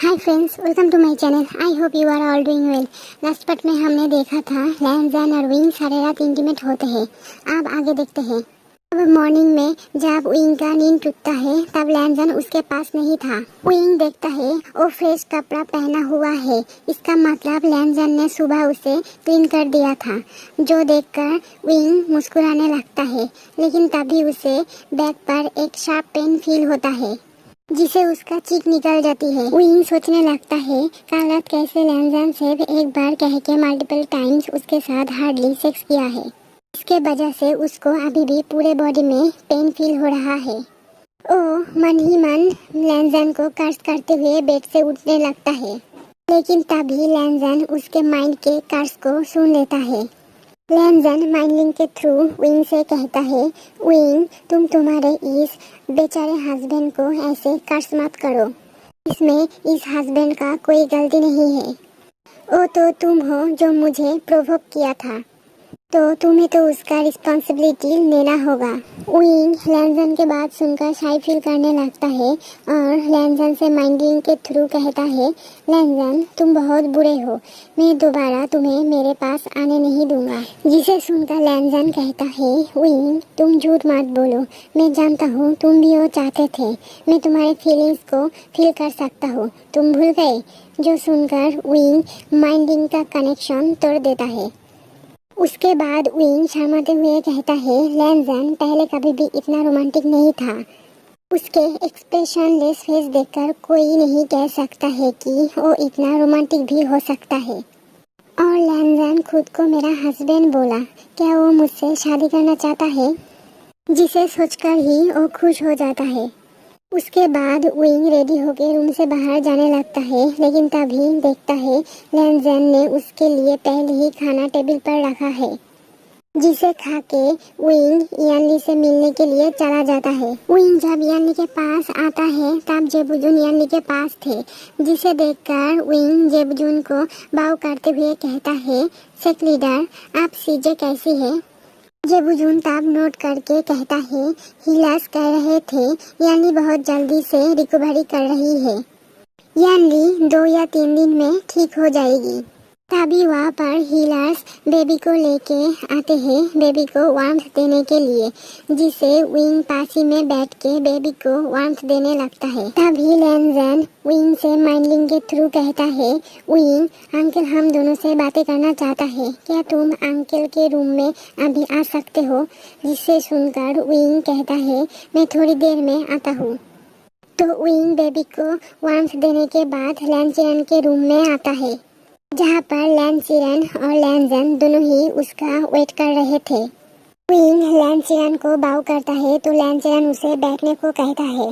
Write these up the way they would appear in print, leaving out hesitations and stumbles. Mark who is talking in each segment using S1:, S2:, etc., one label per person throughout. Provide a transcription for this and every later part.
S1: Hi friends, welcome to my channel. I hope you are all doing well. Last part में हमने देखा था लैंजन और विंग सारे रात इंटीमेट होते हैं। अब आगे देखते हैं। अब मॉर्निंग में जब विंग का नींद टूटता है तब लैंजन उसके पास नहीं था। विंग देखता है वो फ्रेश कपड़ा पहना हुआ है। इसका मतलब लैंजन ने सुबह उसे क्लीन कर दिया था। जो देखकर विंग मुस्कुराने लगता है, लेकिन तभी उसे बैक पर एक शार्प पेन फील होता है जिसे उसका चीख निकल जाती है। विंग सोचने लगता है कल रात कैसे लैंजन से एक बार कह के मल्टीपल टाइम्स उसके साथ हार्डली सेक्स किया है। इसके वजह से उसको अभी भी पूरे बॉडी में पेन फील हो रहा है। वो मन ही मन लैंजन को कर्स करते हुए बेड से उठने लगता है, लेकिन तभी लैंजन उसके माइंड के कर्स को सुन लेता है। लैंजन माइंडलिंग के थ्रू विंग से कहता है, विंग तुम तुम्हारे इस बेचारे हस्बैंड को ऐसे कर्स मत करो। इसमें इस हस्बैंड का कोई गलती नहीं है। वो तो तुम हो जो मुझे प्रोवोक किया था, तो तुम्हें तो उसका रिस्पॉन्सिबिलिटी लेना होगा। विंग लैंजन के बात सुनकर शाई फील करने लगता है और लैंजन से माइंडिंग के थ्रू कहता है, लैंजन तुम बहुत बुरे हो, मैं दोबारा तुम्हें मेरे पास आने नहीं दूंगा। जिसे सुनकर लैंजन कहता है, विंग तुम झूठ मत बोलो, मैं जानता हूँ तुम भी वो चाहते थे, मैं तुम्हारे फीलिंग्स को फील कर सकता हूँ, तुम भूल गए। जो सुनकर विंग माइंडिंग का कनेक्शन तोड़ देता है। उसके बाद विंग शर्माते हुए कहता है, लैंजन पहले कभी भी इतना रोमांटिक नहीं था। उसके एक्सप्रेशनलेस फेस देखकर कोई नहीं कह सकता है कि वो इतना रोमांटिक भी हो सकता है। और लैंजन खुद को मेरा हस्बैंड बोला, क्या वो मुझसे शादी करना चाहता है? जिसे सोचकर ही वो खुश हो जाता है। उसके बाद विंग रेडी होकर रूम से बाहर जाने लगता है, लेकिन तभी देखता है लैंजन ने उसके लिए पहले ही खाना टेबल पर रखा है, जिसे खाके विंग यानली से मिलने के लिए चला जाता है। विंग जब यानली के पास आता है तब जेबुजुन यानली के पास थे, जिसे देखकर विंग जेबुजुन को बाव करते हुए कहता है, सेक लीडर आप सीजे कैसी है? जेबुजुन तब नोट करके कहता है, हीलास कह रहे थे यानली बहुत जल्दी से रिकवरी कर रही है, यानली 2 या 3 दिन में ठीक हो जाएगी। तभी वहाँ पर हीलर्स बेबी को लेके आते हैं, बेबी को वार्मथ देने के लिए, जिसे विंग पासी में बैठ के बेबी को वार्मथ देने लगता है। तभी लैंजन विंग से माइंडलिंग के थ्रू कहता है, विंग अंकल हम दोनों से बातें करना चाहता है, क्या तुम अंकल के रूम में अभी आ सकते हो? जिसे सुनकर विंग कहता है, मैं थोड़ी देर में आता हूँ। तो विंग बेबी को वार्मथ देने के बाद लैंचिरन के रूम में आता है, जहाँ पर लैंचिरन और लैंजन दोनों ही उसका वेट कर रहे थे। विंग लैंचिरन को बाव करता है तो लैंचिरन उसे बैठने को कहता है।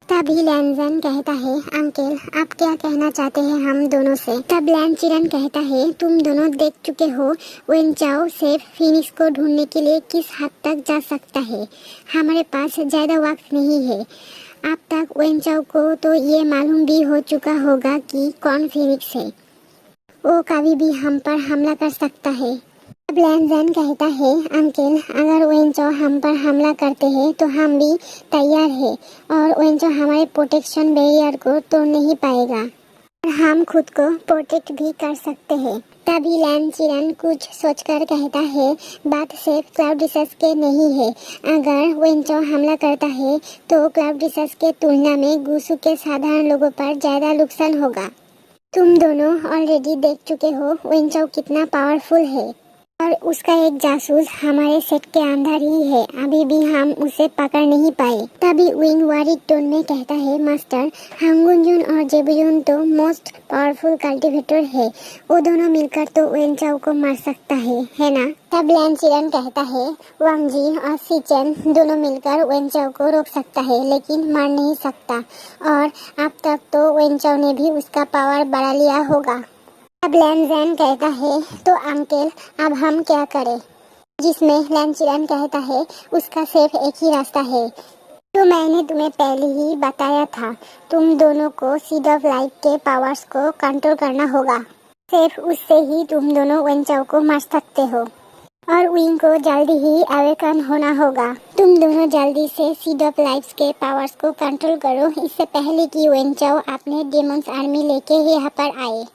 S1: तभी लैंजन कहता है, अंकल आप क्या कहना चाहते हैं हम दोनों से? तब लैंचिरन कहता है, तुम दोनों देख चुके हो वेनचाओ सिर्फ फिनिक्स को ढूंढने के लिए किस हद तक जा सकता है। हमारे पास ज़्यादा वक्त नहीं है। अब तक वेनचाओ को तो ये मालूम भी हो चुका होगा कि कौन फिनिक्स है। वो कभी भी हम पर हमला कर सकता है। अब लैंजन कहता है, अंकल अगर वेंचो हम पर हमला करते हैं तो हम भी तैयार हैं और वेंचो हमारे प्रोटेक्शन बैरियर को तोड़ नहीं पाएगा और हम खुद को प्रोटेक्ट भी कर सकते हैं। तभी लैंचिरन कुछ सोचकर कहता है, बात सिर्फ क्लाउडिसस के नहीं है। अगर वेंचो हमला करता है तो क्लाउडिसस के तुलना में गुसु के साधारण लोगों पर ज़्यादा नुकसान होगा। तुम दोनों ऑलरेडी देख चुके हो वेंचाओ कितना पावरफुल है और उसका एक जासूस हमारे सेट के अंदर ही है, अभी भी हम उसे पकड़ नहीं पाए। तभी विंग वरीड टोन में कहता है, मास्टर हांगुनजुन और जेबुजुन तो मोस्ट पावरफुल कल्टीवेटर है, वो दोनों मिलकर तो वेंचाओ को मार सकता है ना? तब लैंचिरन कहता है, वांगजी और सीचेन दोनों मिलकर वेंचाओ को रोक सकता है, लेकिन मार नहीं सकता, और अब तक तो वेंचाओ ने भी उसका पावर बढ़ा लिया होगा। अब लैंजन कहता है, तो अंकल अब हम क्या करें? जिसमें लैंचिरन कहता है, उसका सिर्फ एक ही रास्ता है, तो मैंने तुम्हें पहले ही बताया था, तुम दोनों को सीड ऑफ लाइफ के पावर्स को कंट्रोल करना होगा, सिर्फ उससे ही तुम दोनों वेंचाओ को मार सकते हो। और विंग को जल्दी ही अवेकन होना होगा। तुम दोनों जल्दी से सीड ऑफ लाइफ्स के पावर्स को कंट्रोल करो, इससे पहले कि वेन चाओ अपने डेमंस आर्मी लेके यहाँ पर आए।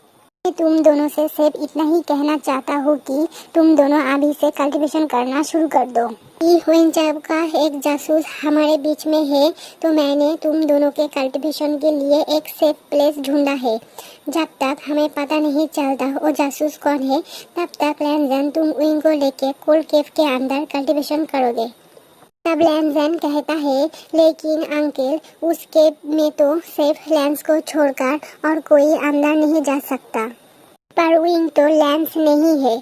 S1: मैं तुम दोनों से सिर्फ इतना ही कहना चाहता हूँ कि तुम दोनों अभी से कल्टीवेशन करना शुरू कर दो। वेन चाओ का एक जासूस हमारे बीच में है, तो मैंने तुम दोनों के कल्टीवेशन के लिए एक सेफ प्लेस ढूंढा है। जब तक हमें पता नहीं चलता वो जासूस कौन है, तब तक लैंजन तुम विंग को लेके कोल्ड केव के अंदर कल्टीवेशन करोगे। तब लैंजन कहता है, लेकिन अंकल उस केव में तो सिर्फ लैंस को छोड़कर और कोई अंदर नहीं जा सकता। पर विंग तो लैंस नहीं है।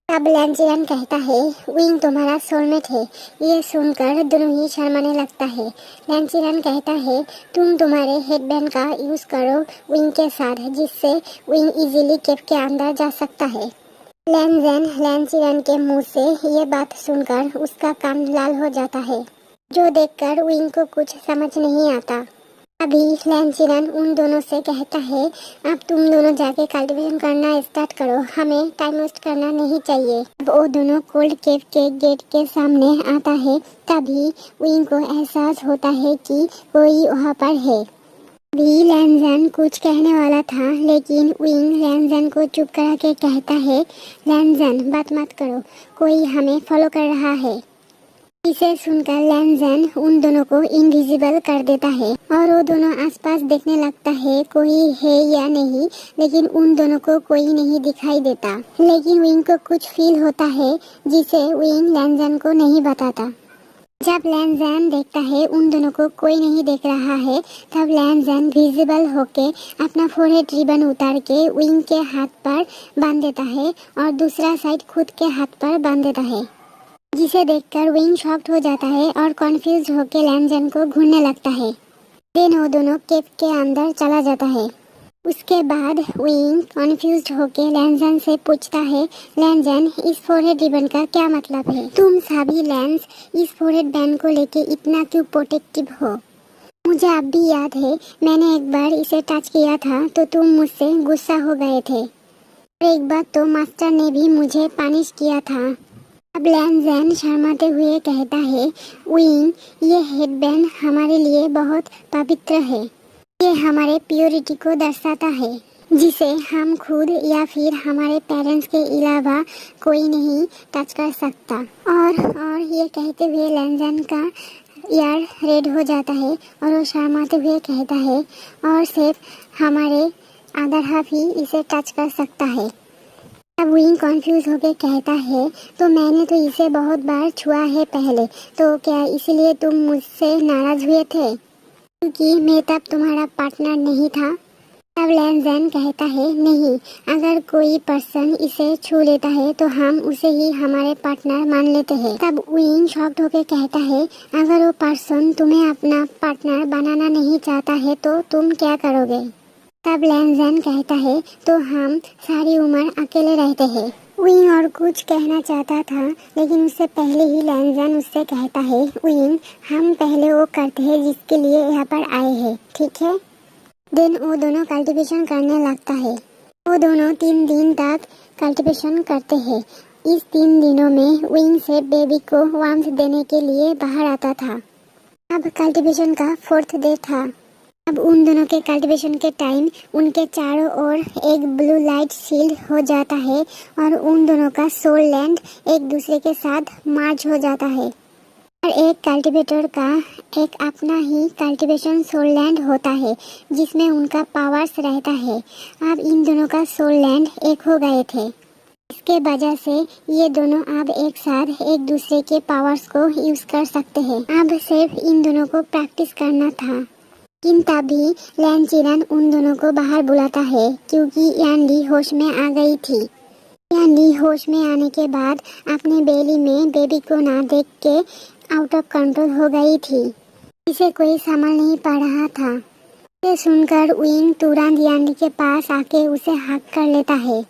S1: तब लैंचिरन कहता है, विंग तुम्हारा सोलमेट है। ये सुनकर दोनों ही शर्माने लगता है। लैंचिरन कहता है, तुम तुम्हारे हेडबैंड का यूज करो विंग के साथ, जिससे विंग इजीली केव के अंदर जा सकता है। लैंचिरन के मुंह से ये बात सुनकर उसका कान लाल हो जाता है, जो देखकर विंग को कुछ समझ नहीं आता। अभी लैंचिरन उन दोनों से कहता है, अब तुम दोनों जाके कल्टीवेशन करना स्टार्ट करो, हमें टाइम वेस्ट करना नहीं चाहिए। अब वो दोनों कोल्ड केव के गेट के सामने आता है। तभी विंग को एहसास होता है कि कोई वहाँ पर है। अभी लैंजन कुछ कहने वाला था, लेकिन विंग लैंजन को चुप करा के कहता है, लैंजन बात मत करो, कोई हमें फॉलो कर रहा है। इसे सुनकर लैंजन उन दोनों को इनविजिबल कर देता है और वो दोनों आसपास देखने लगता है कोई है या नहीं, लेकिन उन दोनों को कोई नहीं दिखाई देता। लेकिन विंग को कुछ फील होता है जिसे विंग लैंजन को नहीं बताता। जब लैंजन देखता है उन दोनों को कोई नहीं देख रहा है, तब लैंजन विजिबल होके अपना फोरहेड रिबन उतार के विंग के हाथ पर बांध देता है और दूसरा साइड खुद के हाथ पर बांध देता है, जिसे देखकर विंग शॉक्ड हो जाता है और कॉन्फ्यूज होकर लैंजन को घूरने लगता है। देन वो दोनों केव के अंदर चला जाता है। उसके बाद विंग कॉन्फ्यूज होकर लैंजन से पूछता है, लैंजन इस फोरहेड रिबन का क्या मतलब है? तुम सभी लैंस इस फोरहेड बैंड को लेके इतना क्यों प्रोटेक्टिव हो? मुझे अब भी याद है, मैंने एक बार इसे टच किया था तो तुम मुझसे गुस्सा हो गए थे, और एक बार तो मास्टर ने भी मुझे पनिश किया था। अब लैंजन शर्माते हुए कहता है, विंग ये हेडबैंड हमारे लिए बहुत पवित्र है। ये हमारे प्योरिटी को दर्शाता है, जिसे हम खुद या फिर हमारे पेरेंट्स के अलावा कोई नहीं टच कर सकता। और ये कहते हुए लैंजन का यार रेड हो जाता है और वो शर्माते हुए कहता है, और सिर्फ हमारे अदर हाफ ही इसे टच कर सकता है। अब विंग कॉन्फ्यूज होकर कहता है, तो मैंने तो इसे बहुत बार छुआ है पहले, तो क्या इसलिए तुम मुझसे नाराज हुए थे क्योंकि मैं तब तुम्हारा पार्टनर नहीं था? तब लैंजन कहता है, नहीं, अगर कोई पर्सन इसे छू लेता है तो हम उसे ही हमारे पार्टनर मान लेते हैं। तब विंग शॉक्ड होकर कहता है, अगर वो पर्सन तुम्हें अपना पार्टनर बनाना नहीं चाहता है तो तुम क्या करोगे? तब लैंजन कहता है, तो हम सारी उम्र अकेले रहते हैं। विंग और कुछ कहना चाहता था, लेकिन उससे पहले ही लैंजन उससे कहता है, विंग हम पहले वो करते हैं जिसके लिए यहाँ पर आए हैं, ठीक है? देन वो दोनों कल्टीवेशन करने लगता है। वो दोनों 3 दिन तक कल्टीवेशन करते हैं। इस 3 दिनों में विंग से बेबी को वार्मथ देने के लिए बाहर आता था। अब कल्टीवेशन का 4th डे था। अब उन दोनों के कल्टीवेशन के टाइम उनके चारों ओर एक ब्लू लाइट शील्ड हो जाता है और उन दोनों का सोल लैंड एक दूसरे के साथ मर्ज हो जाता है। और एक कल्टीवेटर का एक अपना ही कल्टीवेशन सोल लैंड होता है, जिसमें उनका पावर्स रहता है। अब इन दोनों का सोल लैंड एक हो गए थे। इसके वजह से ये दोनों अब एक साथ एक दूसरे के पावर्स को यूज कर सकते हैं। अब सिर्फ इन दोनों को प्रैक्टिस करना था। लेकिन तभी लैंचिरन उन दोनों को बाहर बुलाता है, क्योंकि यांडी होश में आ गई थी। यांडी होश में आने के बाद अपने बेली में बेबी को ना देख के आउट ऑफ कंट्रोल हो गई थी। इसे कोई संभाल नहीं पा रहा था। इसे सुनकर विंग तुरंत यांडी के पास आके उसे हक कर लेता है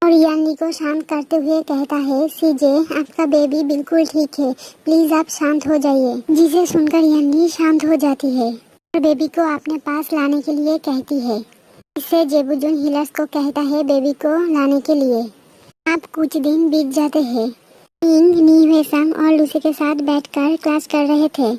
S1: और यांडी को शांत करते हुए कहता है, सीजे आपका बेबी बिल्कुल ठीक है, प्लीज आप शांत हो जाइए। जिसे सुनकर यांडी शांत हो जाती है और बेबी को अपने पास लाने के लिए कहती है। इससे जेबुजुन हिलस को कहता है बेबी को लाने के लिए। अब कुछ दिन बीत जाते हैं। विंग नी हुए सांग और लूसी के साथ बैठकर क्लास कर रहे थे,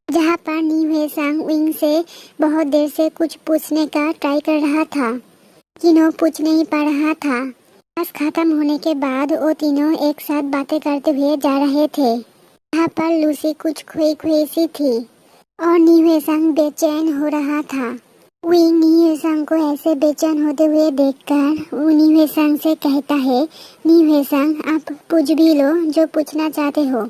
S1: जहाँ पर नी हुए सांग विंग से बहुत देर से कुछ पूछने का ट्राई कर रहा था, लेकिन वो पूछ नहीं पा रहा था। क्लास खत्म होने के बाद वो तीनों एक साथ बातें करते हुए जा रहे थे, जहाँ पर लूसी कुछ खोई खोई सी थी और नी हुए सांग बेचैन हो रहा था। विंग नी हुए सांग को ऐसे बेचैन होते हुए देखकर वो नी हुए सांग से कहता है, नी हुए सांग आप पूछ भी लो जो पूछना चाहते हो।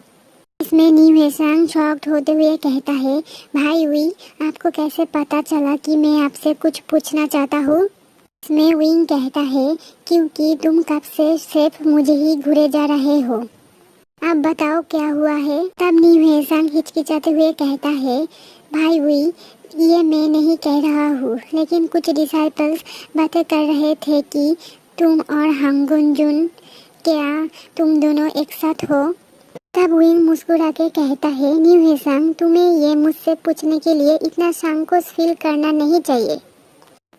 S1: इसमें नी हुए सांग शॉक्ड होते हुए कहता है, भाई विंग आपको कैसे पता चला कि मैं आपसे कुछ पूछना चाहता हूँ? इसमें विंग कहता है, क्योंकि तुम कब से सिर्फ मुझे ही घूरे जा रहे हो। अब बताओ क्या हुआ है? तब नी हुए सांग हिचकिचाते हुए कहता है, भाई विंग ये मैं नहीं कह रहा हूँ, लेकिन कुछ डिसाइपल्स बातें कर रहे थे कि तुम और हांगुन जुन, क्या तुम दोनों एक साथ हो? तब विंग मुस्कुरा के कहता है, नी हुए सांग तुम्हें ये मुझसे पूछने के लिए इतना संकोच फील करना नहीं चाहिए।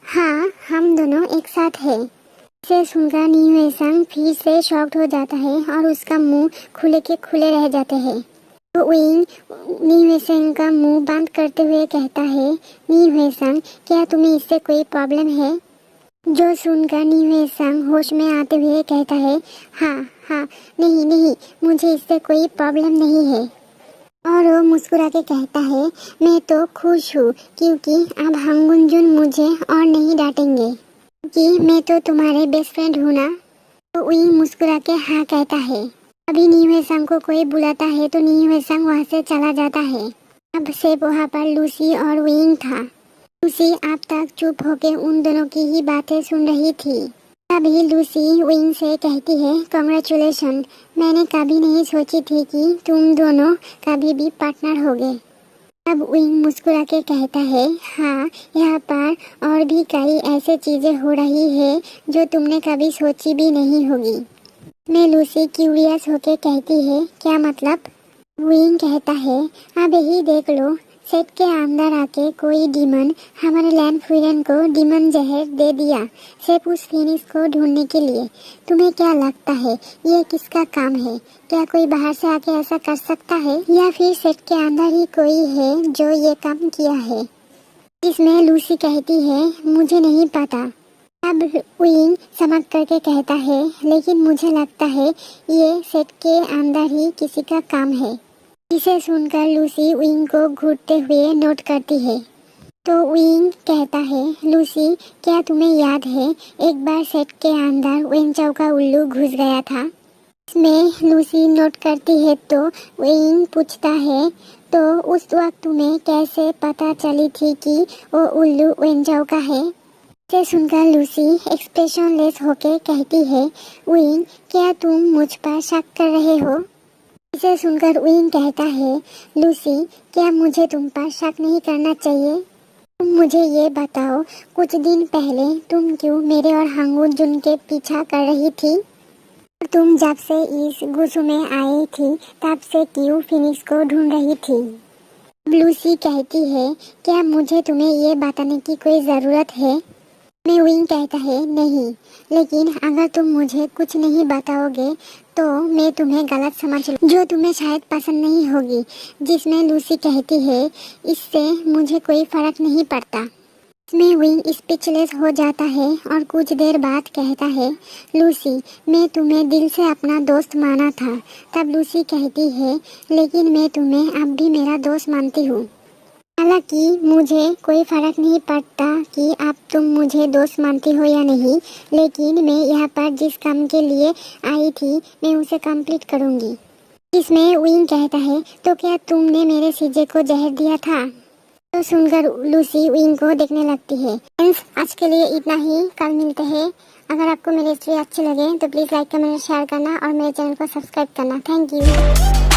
S1: हाँ, हम दोनों एक साथ हैं। इसे सुनकर नी हुए सांग फिर से शॉक्ड हो जाता है और उसका मुंह खुले के खुले रह जाते हैं। तो विंग नी हुए सांग का मुंह बंद करते हुए कहता है, नी हुए सांग क्या तुम्हें इससे कोई प्रॉब्लम है? जो सुनकर नी हुए सांग होश में आते हुए कहता है, हाँ हाँ, नहीं नहीं, मुझे इससे कोई प्रॉब्लम नहीं है। और वो मुस्कुरा के कहता है, मैं तो खुश हूँ क्योंकि अब हांगुन जुन मुझे और नहीं डांटेंगे, क्योंकि मैं तो तुम्हारे बेस्ट फ्रेंड हूँ ना। तो विंग मुस्कुरा के हाँ कहता है। अभी नी हुए सांग को कोई बुलाता है तो नी हुए सांग वहाँ से चला जाता है। अब से वहाँ पर लूसी और विंग था। लूसी अब तक चुप होकर उन दोनों की ही बातें सुन रही थी। तभी लूसी विंग से कहती है, कांग्रेचुलेशन, मैंने कभी नहीं सोची थी कि तुम दोनों कभी भी पार्टनर होगे। अब विंग मुस्कुरा के कहता है, हाँ, यहाँ पर और भी कई ऐसे चीज़ें हो रही है जो तुमने कभी सोची भी नहीं होगी। मैं लूसी क्यूरियस होके कहती है, क्या मतलब? विंग कहता है, अब यही देख लो, सेट के अंदर आके कोई डीमन हमारे लैंड फ्यूरन को डीमन जहर दे दिया सिर्फ उस फिनिश को ढूंढने के लिए। तुम्हें क्या लगता है ये किसका काम है? क्या कोई बाहर से आके ऐसा कर सकता है या फिर सेट के अंदर ही कोई है जो ये काम किया है? इसमें लूसी कहती है, मुझे नहीं पता। अब विंग समझ करके कहता है, लेकिन मुझे लगता है ये सेट के अंदर ही किसी का काम है। इसे सुनकर लूसी विंग को घूरते हुए नोट करती है। तो विंग कहता है, लूसी क्या तुम्हें याद है एक बार सेट के अंदर वेंचाओ का उल्लू घुस गया था? इसमें लूसी नोट करती है तो विंग पूछता है, तो उस वक्त तुम्हें कैसे पता चली थी कि वो उल्लू वेंचाओ का है? इसे सुनकर लूसी एक्सप्रेशनलेस होके कहती है, विंग क्या तुम मुझ पर शक कर रहे हो? इसे सुनकर विंग कहता है, लूसी क्या मुझे तुम पर शक नहीं करना चाहिए? तुम मुझे ये बताओ, कुछ दिन पहले तुम क्यों मेरे और हांगुन जुन के पीछा कर रही थी? तुम जब से इस गुस्से में आई थी तब से क्यों फिनिश को ढूंढ रही थी? लूसी कहती है, क्या मुझे तुम्हें ये बताने की कोई ज़रूरत है? मैं विंग कहता है, नहीं, लेकिन अगर तुम मुझे कुछ नहीं बताओगे तो मैं तुम्हें गलत समझ लूँ जो तुम्हें शायद पसंद नहीं होगी। जिसमें लूसी कहती है, इससे मुझे कोई फर्क नहीं पड़ता। इसमें विंग स्पीचलेस हो जाता है और कुछ देर बाद कहता है, लूसी मैं तुम्हें दिल से अपना दोस्त माना था। तब लूसी कहती है, लेकिन मैं तुम्हें अब भी मेरा दोस्त मानती हूँ। हालांकि मुझे कोई फ़र्क नहीं पड़ता कि अब तुम मुझे दोस्त मानती हो या नहीं, लेकिन मैं यहाँ पर जिस काम के लिए आई थी मैं उसे कंप्लीट करूँगी। इसमें विंग कहता है, तो क्या तुमने मेरे सीजे को जहर दिया था? तो सुनकर लूसी विंग को देखने लगती है। फ्रेंड्स, आज के लिए इतना ही, कल मिलते हैं। अगर आपको मेरी स्टोरी अच्छी लगे तो प्लीज़ लाइक कमेंट शेयर करना और मेरे चैनल को सब्सक्राइब करना। Thank you.